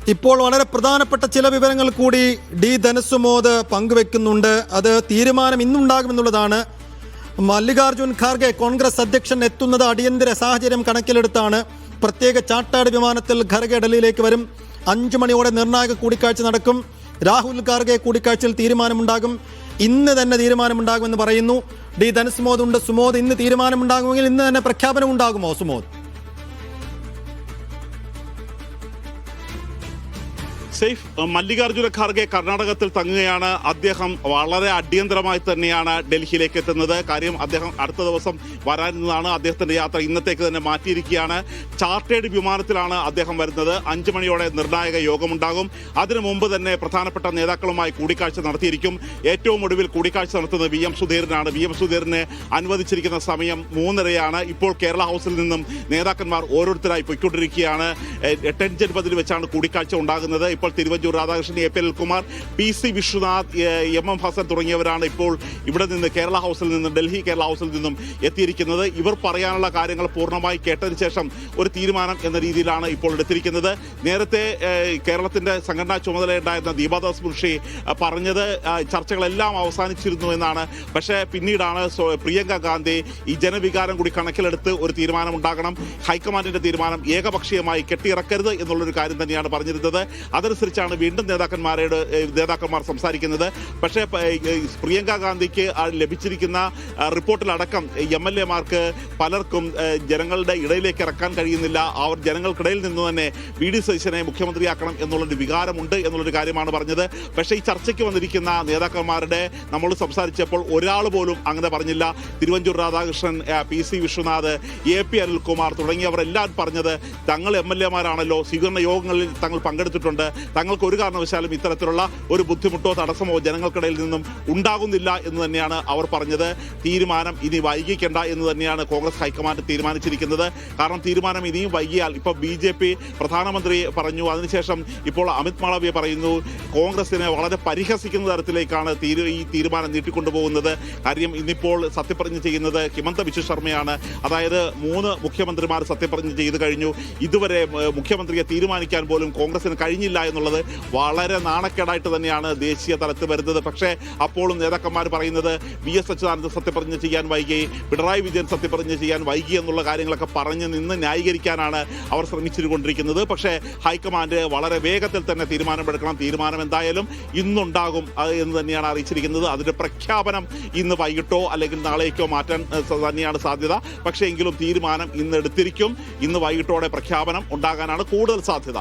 ഇപ്പോൾ വളരെ പ്രധാനപ്പെട്ട ചില വിവരങ്ങൾ കൂടി ഡി ധനസുമോദ് പങ്കുവെക്കുന്നുണ്ട്. അത് തീരുമാനം ഇന്നുണ്ടാകുമെന്നുള്ളതാണ്. മല്ലികാർജുൻ ഖാർഗെ കോൺഗ്രസ് അധ്യക്ഷൻ എത്തുന്നത് അടിയന്തര സാഹചര്യം കണക്കിലെടുത്താണ്. പ്രത്യേക ചാർട്ടേഡ് വിമാനത്തിൽ ഖാർഗെ ഡൽഹിയിലേക്ക് വരും. 5 മണിയോടെ നിർണായക കൂടിക്കാഴ്ച നടക്കും. രാഹുൽ ഖാർഗെ കൂടിക്കാഴ്ചയിൽ തീരുമാനമുണ്ടാകും. ഇന്ന് തന്നെ തീരുമാനമുണ്ടാകുമെന്ന് പറയുന്നു. ഡി ധനസുമോദ് ഉണ്ട്. സുമോദ്, ഇന്ന് തീരുമാനമുണ്ടാകുമെങ്കിൽ ഇന്ന് തന്നെ പ്രഖ്യാപനം ഉണ്ടാകുമോ സുമോദ്? സെയ്ഫ്, മല്ലികാർജുന ഖാർഗെ കർണാടകത്തിൽ തങ്ങുകയാണ്. അദ്ദേഹം വളരെ അടിയന്തരമായി തന്നെയാണ് ഡൽഹിയിലേക്ക് എത്തുന്നത്. കാര്യം അദ്ദേഹം അടുത്ത ദിവസം വരാനിരുന്നതാണ്. അദ്ദേഹത്തിന്റെ യാത്ര ഇന്നത്തേക്ക് തന്നെ മാറ്റിയിരിക്കുകയാണ്. ചാർട്ടേഡ് വിമാനത്തിലാണ് അദ്ദേഹം വരുന്നത്. 5 മണിയോടെ നിർണായക യോഗമുണ്ടാകും. അതിനു മുമ്പ് തന്നെ പ്രധാനപ്പെട്ട നേതാക്കളുമായി കൂടിക്കാഴ്ച നടത്തിയിരിക്കും. ഏറ്റവും ഒടുവിൽ കൂടിക്കാഴ്ച നടത്തുന്നത് VM സുധീരനാണ്. VM സുധീരന് അനുവദിച്ചിരിക്കുന്ന സമയം 3:30 ഇപ്പോൾ കേരള ഹൗസിൽ നിന്നും നേതാക്കന്മാർ ഓരോരുത്തരായി പൊയ്ക്കൊണ്ടിരിക്കുകയാണ്. 8:50 വെച്ചാണ് കൂടിക്കാഴ്ച ഉണ്ടാകുന്നത്. ഇപ്പോൾ Thiruvanchoor Radhakrishnan, AP Anilkumar, PC Vishwanath, MM Hasan തുടങ്ങിയവരാണ് ഇപ്പോൾ ഇവിടെ നിന്ന് കേരള ഹൗസിൽ നിന്നും കേരള ഹൗസിൽ നിന്നും എത്തിയിരിക്കുന്നത്. ഇവർ പറയാനുള്ള കാര്യങ്ങൾ പൂർണ്ണമായി കേട്ടതിന് ശേഷം ഒരു തീരുമാനം എന്ന രീതിയിലാണ് ഇപ്പോൾ എടുത്തിരിക്കുന്നത്. നേരത്തെ കേരളത്തിന്റെ സംഘടനാ ചുമതലയുണ്ടായിരുന്ന ദീപാദാസ് മുൻഷി പറഞ്ഞത് ചർച്ചകളെല്ലാം അവസാനിച്ചിരുന്നു എന്നാണ്. പക്ഷേ പിന്നീടാണ് പ്രിയങ്ക ഗാന്ധി ഈ ജനവികാരം കൂടി കണക്കിലെടുത്ത് ഒരു തീരുമാനം ഉണ്ടാകണം, ഹൈക്കമാൻഡിന്റെ തീരുമാനം ഏകപക്ഷീയമായി കെട്ടിയിറക്കരുത് എന്നുള്ളൊരു കാര്യം തന്നെയാണ് പറഞ്ഞിരുന്നത്. അതനുസരിച്ചാണ് വീണ്ടും നേതാക്കന്മാർ സംസാരിക്കുന്നത്. പക്ഷേ പ്രിയങ്ക ഗാന്ധിക്ക് ലഭിച്ചിരിക്കുന്ന റിപ്പോർട്ടിലടക്കം MLA-മാർക്ക് പലർക്കും ജനങ്ങളുടെ ഇടയിലേക്ക് ഇറക്കാൻ കഴിയുന്നില്ല. അവർ ജനങ്ങൾക്കിടയിൽ നിന്ന് തന്നെ VD സതീശനെ മുഖ്യമന്ത്രിയാക്കണം എന്നുള്ളൊരു വികാരമുണ്ട് എന്നുള്ളൊരു കാര്യമാണ് പറഞ്ഞത്. പക്ഷേ ഈ ചർച്ചയ്ക്ക് വന്നിരിക്കുന്ന നേതാക്കന്മാരുടെ നമ്മൾ സംസാരിച്ചപ്പോൾ ഒരാൾ പോലും അങ്ങനെ പറഞ്ഞില്ല. തിരുവഞ്ചൂർ രാധാകൃഷ്ണൻ, PC വിശ്വനാഥ്, AP അനിൽകുമാർ തുടങ്ങിയവരെല്ലാം പറഞ്ഞത് തങ്ങൾ MLA-മാരാണല്ലോ, സ്വീകരണ യോഗങ്ങളിൽ തങ്ങൾ പങ്കെടുത്തിട്ടുണ്ട്, തങ്ങൾക്ക് ഒരു കാരണവശാലും ഇത്തരത്തിലുള്ള ഒരു ബുദ്ധിമുട്ടോ തടസ്സമോ ജനങ്ങൾക്കിടയിൽ നിന്നും ഉണ്ടാകുന്നില്ല എന്ന് തന്നെയാണ് അവർ പറഞ്ഞത്. തീരുമാനം ഇനി വൈകിക്കേണ്ട എന്ന് തന്നെയാണ് കോൺഗ്രസ് ഹൈക്കമാൻഡ് തീരുമാനിച്ചിരിക്കുന്നത്. കാരണം തീരുമാനം ഇനിയും വൈകിയാൽ ഇപ്പോൾ BJP പ്രധാനമന്ത്രി പറഞ്ഞു, അതിനുശേഷം ഇപ്പോൾ അമിത് മാളവ്യ പറയുന്നു, കോൺഗ്രസിനെ വളരെ പരിഹസിക്കുന്ന തരത്തിലേക്കാണ് ഈ തീരുമാനം നീട്ടിക്കൊണ്ടുപോകുന്നത്. കാര്യം ഇന്നിപ്പോൾ സത്യപ്രതിജ്ഞ ചെയ്യുന്നത് ഹിമന്ത ബിശ്വ ശർമ്മയാണ്. അതായത് 3 മുഖ്യമന്ത്രിമാർ സത്യപ്രതിജ്ഞ ചെയ്തു കഴിഞ്ഞു. ഇതുവരെ മുഖ്യമന്ത്രിയെ തീരുമാനിക്കാൻ പോലും കോൺഗ്രസിന് കഴിഞ്ഞില്ല എന്നുള്ളത് വളരെ നാണക്കേടായിട്ട് തന്നെയാണ് ദേശീയ തലത്തിൽ വരുന്നത്. പക്ഷേ അപ്പോഴും നേതാക്കന്മാർ പറയുന്നത് VS അച്യുതാനന്ദൻ സത്യപ്രതിജ്ഞ ചെയ്യാൻ വൈകി, പിണറായി വിജയൻ സത്യപ്രതിജ്ഞ ചെയ്യാൻ വൈകി എന്നുള്ള കാര്യങ്ങളൊക്കെ പറഞ്ഞ് നിന്ന് ന്യായീകരിക്കാനാണ് അവർ ശ്രമിച്ചുകൊണ്ടിരിക്കുന്നത്. പക്ഷേ ഹൈക്കമാൻഡ് വളരെ വേഗത്തിൽ തന്നെ തീരുമാനമെടുക്കണം. തീരുമാനം എന്തായാലും ഇന്നുണ്ടാകും എന്ന് തന്നെയാണ് അറിയിച്ചിരിക്കുന്നത്. അതിന്റെ പ്രഖ്യാപനം ഇന്ന് വൈകിട്ടോ അല്ലെങ്കിൽ നാളേക്കോ മാറ്റാൻ തന്നെയാണ് സാധ്യത. പക്ഷേ എങ്കിലും തീരുമാനം ഇന്ന് എടുത്തിരിക്കും. ഇന്ന് വൈകിട്ടോടെ പ്രഖ്യാപനം ഉണ്ടാകാനാണ് കൂടുതൽ സാധ്യത.